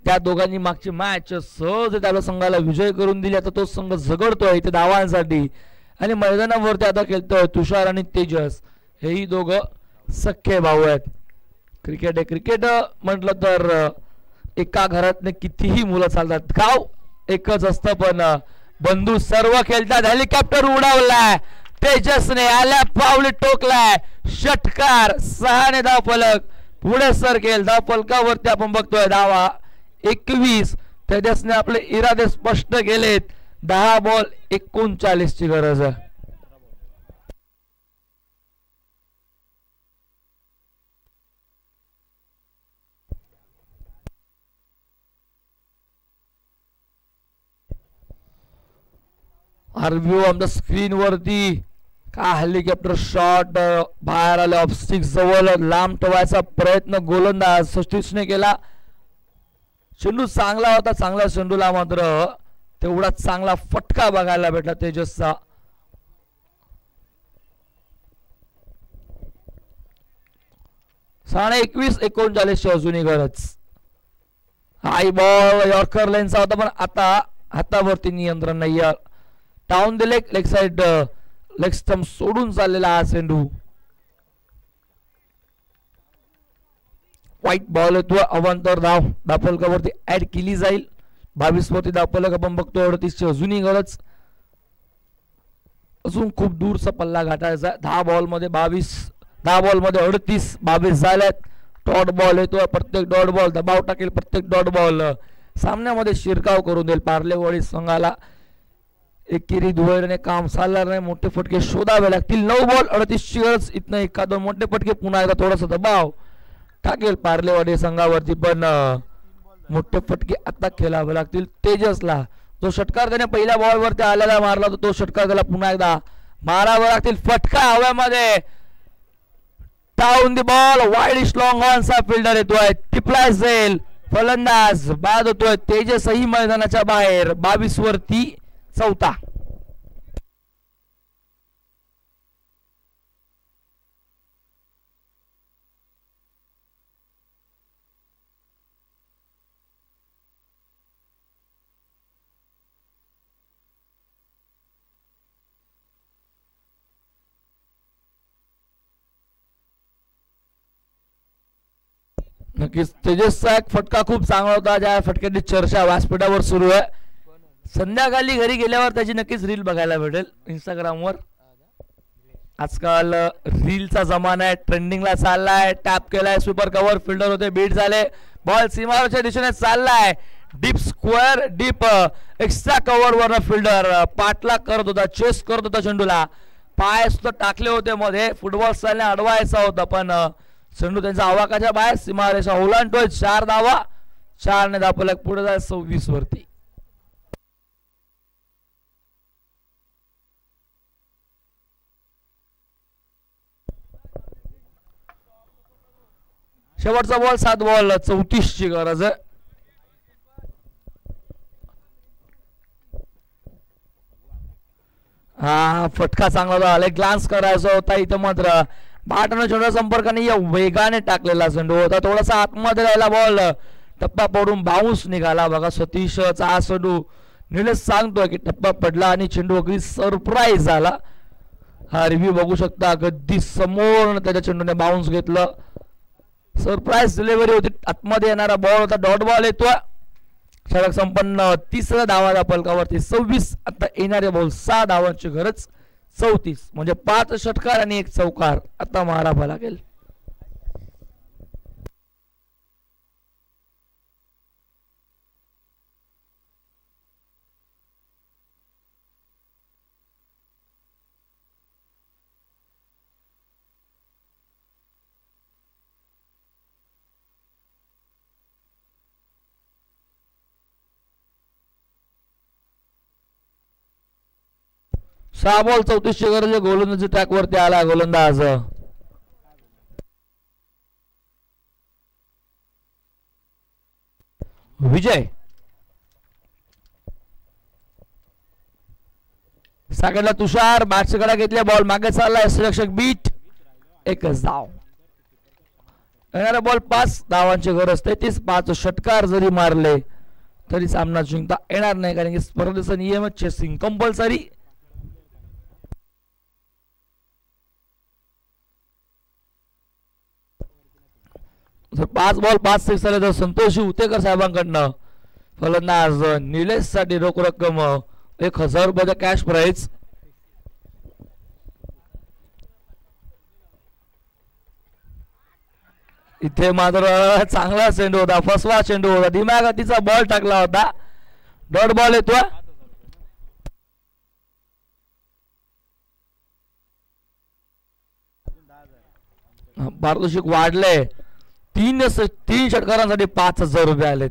त्या दोघांनी मागची मॅच सहज त्याला संघाला विजय करून दिली. आता तो संघ झगडतोय इथे धावांसाठी आणि मैदानावरती आता खेळतोय तुषार आणि तेजस. हेही दोघं सख्खे भाऊ आहेत. क्रिकेट आहे, क्रिकेट म्हटलं तर एका घरात कितीही मुलं चालतात, गाव एकच असतं पण बंधू सर्व खेळतात. हेलिकॉप्टर उडवलाय तेजसने, आल्या पावली टोकलाय, षटकार 6 धाव फलक पुढे सरकेल. धाव फलकावरती आपण बघतोय धावा 21. तेजसने आपले इरादे स्पष्ट केलेत. 10 बॉल 39 ची गरज आहे. आरव्ह्यू ऑन द स्क्रीन वरती का हेलिकॉप्टर शॉट बाहेर आले, ऑफ स्टिक जवळ लांब ठेवायचा प्रयत्न गोलंदाज सतीशने केला. चेंडू चांगला होता, चांगला चेंडूला मात्र तेवढा चांगला फटका बघायला भेटला तेजसचा. साडे 21-39 अजूनही गरज. हाय बॉल यॉर्कर लेनचा होता पण आता हातावरती नियंत्रण नाही. Down the leg side leg stump सोडून चाललेला हा चेंडू. व्हाईट बॉल येतो, अवांतर धाव धावफलकावरती ऍड केली जाईल. 22 वरती धावफलक आपण बघतो. 38 ची अजूनही गरज. अजून खूप दूरचा पल्ला गाठायचा. 10 बॉल मध्ये 38 22 झाल्यात. डॉट बॉल येतो, प्रत्येक डॉट बॉल दबाव टाकेल. प्रत्येक डॉट बॉल सामन्यामध्ये शिरकाव करून देईल पार्लेवाडी संघाला. एकेरी दुहेरीने काम चालणार नाही, मोठे फटके शोधावे लागतील. 9 बॉल 38 ची गरज. इथनं एखादं मोठे फटके, पुन्हा एकदा थोडासा दबाव टाकेल पार्लेवाडी संघावरती पण मोठे फटके आता खेळावे लागतील तेजसला. जो षटकार त्याने पहिल्या बॉल वरती आलेला मारला तो षटकार त्याला पुन्हा एकदा मारावा लागतील. फटका हव्यामध्ये, down the ball, wide long ऑनचा फिल्डर येतोय, टिपला जाईल. फलंदाज बाद होतोय. तेजसही मैदानाच्या बाहेर. 22 वरती 4था. नक्कीच तेजसचा एक फटका खूप चांगला होता, ज्या फटक्याची चर्चा व्यासपीठावर सुरू आहे. संध्याकाळी घरी गेल्यावर त्याची नक्कीच रील बघायला भेटेल इंस्टाग्रामवर. आजकाल रीलचा जमाना आहे, ट्रेंडिंगला चाललाय. टॅप केलाय, सुपर कव्हर फिल्डर होते, बीट झाले. बॉल सीमावरच्या दिशेने चाललाय, deep square deep extra cover वर फिल्डर पाठला करत होता, चेस करत होता चेंडूला. पाय सुद्धा टाकले होते मध्ये. फुटबॉल स्टाईलने अडवायचा होता पण चेंडू त्यांच्या आवाकाच्या बाहेर सीमारेषा ओलांडतोय. 4 धावा, 4 ने धावफलक पुढे जाय 26 वरती. शेवटचा बॉल 7 बॉल 34 ची गरज आहे. हा फटका चांगला होता, ग्लान्स करायचा होता. इथं मात्र बाटनं छोटा संपर्क नाही, वेगाने टाकलेला चेंडू होता. थोडासा आतमध्ये राहिला बॉल, टप्पा पडून बाउन्स निघाला. बघा सतीशचा हा चेंडू निलेश सांगतोय की टप्पा पडला आणि चेंडू अगदी सरप्राईज झाला. हा रिव्ह्यू बघू शकता. अगदी समोर त्याच्या चेंडूने बाउन्स घेतलं. सरप्राईज डिलिव्हरी होती. आतमध्ये येणारा बॉल होता. डॉट बॉल येतोय. षटक संपन्न. तिसऱ्या धावाच्या फलकावरती 26. आता येणारे बॉल 6 धावांची गरज. 34 म्हणजे 5 षटकार आणि 1 चौकार आता मारावा लागेल. सहा बॉल 34 गरज. गोलंदाजी ट्रॅक वरती आला गोलंदाज. विजय सागरला तुषार बॅट्सकडे घेतले. बॉल मागे चालला. यष्टीरक्षक बीट. एकच धाव. येणारा बॉल 5 धावांची गरज. 33. 5 षटकार जरी मारले तरी सामना जिंकता येणार नाही, कारण की स्पर्धेचा नियम चेसिंग कंपल्सरी. जर 5 बॉल 5 सिक्स आले तर संतोषी उतेकर साहेबांकडनं फलंदाज निलेश साठी रोख रक्कम 1000 रुपयाचा कॅश प्राइज. इथे मात्र चांगला चेंडू होता. फसवा चेंडू होता. धीम्या गतीचा बॉल टाकला होता. डॉट बॉल येतो. पारितोषिक वाढले. 3 षटकारांसाठी 5000 रुपये आलेत.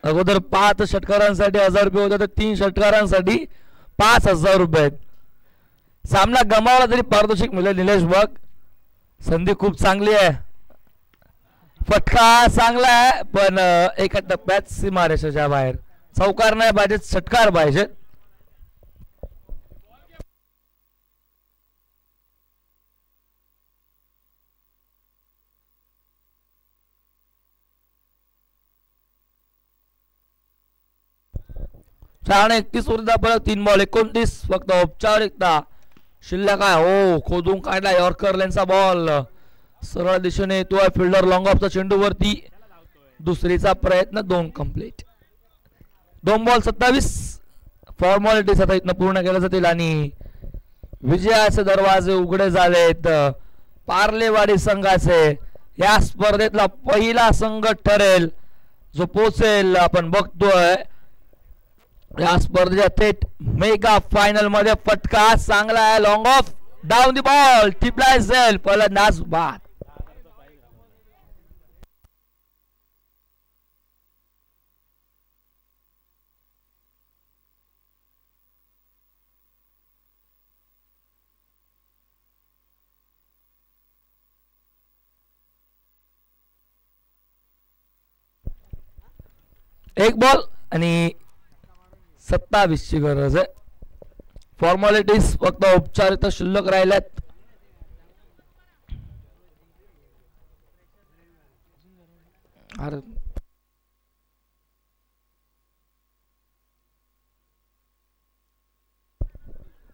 अगोदर 5 षटकारांसाठी 1000 रुपये होते, तर 3 षटकारांसाठी 5000 रुपये. सामना गमावला तरी पारितोषिक मिळेल. निलेश बघ, संधी खूप चांगली आहे. फटका चांगला आहे, पण एका टप्प्यात सीमारेषेच्या बाहेर. चौकार नाही पाहिजे, षटकार पाहिजे. चार 31 ऊर्जा परत 3 बॉल 29. फक्त औपचारिकता शिल्लक आहे. हो, खोदून काढला यॉर्कर लेनचा बॉल. सरळ दिशेने येतोय. फिल्डर लॉंग ऑफचा चेंडू वरती. दुसरीचा प्रयत्न 2 कंप्लीट. 2 बॉल 27. फॉर्मॅलिटीज आता इथनं पूर्ण केल्या जातील आणि विजयाचे दरवाजे उघडे झालेत पार्लेवाडी संघाचे. या स्पर्धेतला पहिला संघ ठरेल जो पोचेल. आपण बघतोय या स्पर्धेच्या थेट मेगा फायनल मध्ये. फटका चांगला आहे. Long off down the ball. टिपलाय सेल. फलंदाज बाद. एक बॉल आणि 27 ची गरज आहे. फॉर्मॅलिटीज फक्त औपचारिकता शिल्लक राहिल्यात.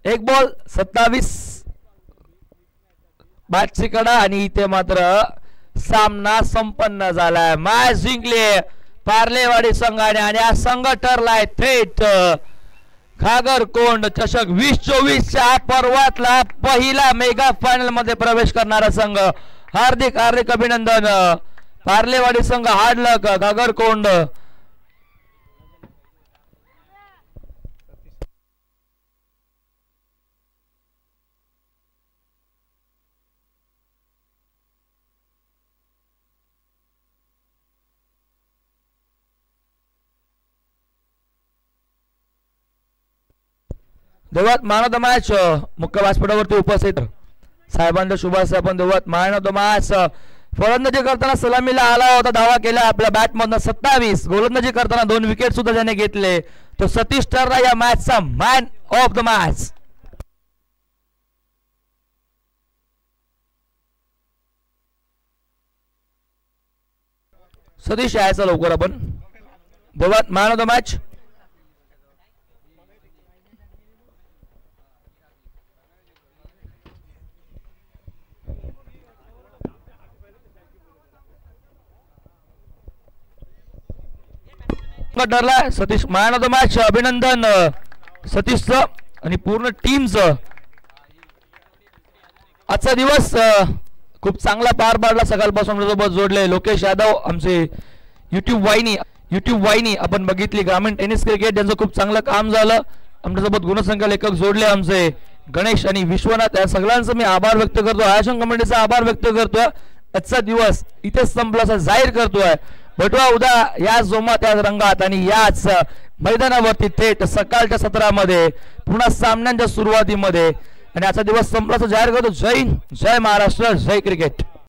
एक बॉल 27. बॅटची कडा आणि इथे मात्र सामना संपन्न झालाय. मॅच जिंकली पार्लेवाडी संघाने आणि हा संघ ठरलाय थेट खागरकोंड चषक 2024च्या पर्वातला पहिला मेगा फायनल मध्ये प्रवेश करणारा संघ. हार्दिक हार्दिक अभिनंदन. पार्लेवाडी संघ हारलं खागरकोंड. देवात मॅन ऑफ द मॅच मुख्य व्यासपीठावरती उपस्थित साहेबांच्या शुभाशय आपण देवात मॅन ऑफ द मॅच. फलंदाजी करताना सलामीला आला होता. धावा केल्या आपल्या बॅट मधून 27. गोलंदाजी करताना 2 विकेट सुद्धा ज्याने घेतले तो सतीश ठरला या मॅचचा man of the match. Satish यायचा लवकर आपण. देवात मॅन ऑफ द मॅच. ठरलाय Satish man of the match. अभिनंदन सतीशचं आणि पूर्ण टीमचं. आजचा दिवस खूप चांगला पार पाडला. सकाळपासून सोबत जोडले लोकेश यादव आमचे युट्यूब वाहिनी आपण बघितली. ग्रामीण टेनिस क्रिकेट यांचं खूप चांगलं काम झालं. आमच्यासोबत गुणसंख्या लेखक जोडले आमचे गणेश आणि विश्वनाथ. या सगळ्यांचं मी आभार व्यक्त करतो. आयोजन कमिटीचा आभार व्यक्त करतोय. आजचा दिवस इथेच संपला असं जाहीर करतोय. भेटूया उद्या याच जोमात याच रंगात आणि याच मैदानावरती थेट सकाळच्या सत्रामध्ये पुन्हा सामन्यांच्या सुरुवातीमध्ये. आणि आजचा दिवस संपला असं जाहीर करतो. जय हिंद, जय महाराष्ट्र, जय क्रिकेट.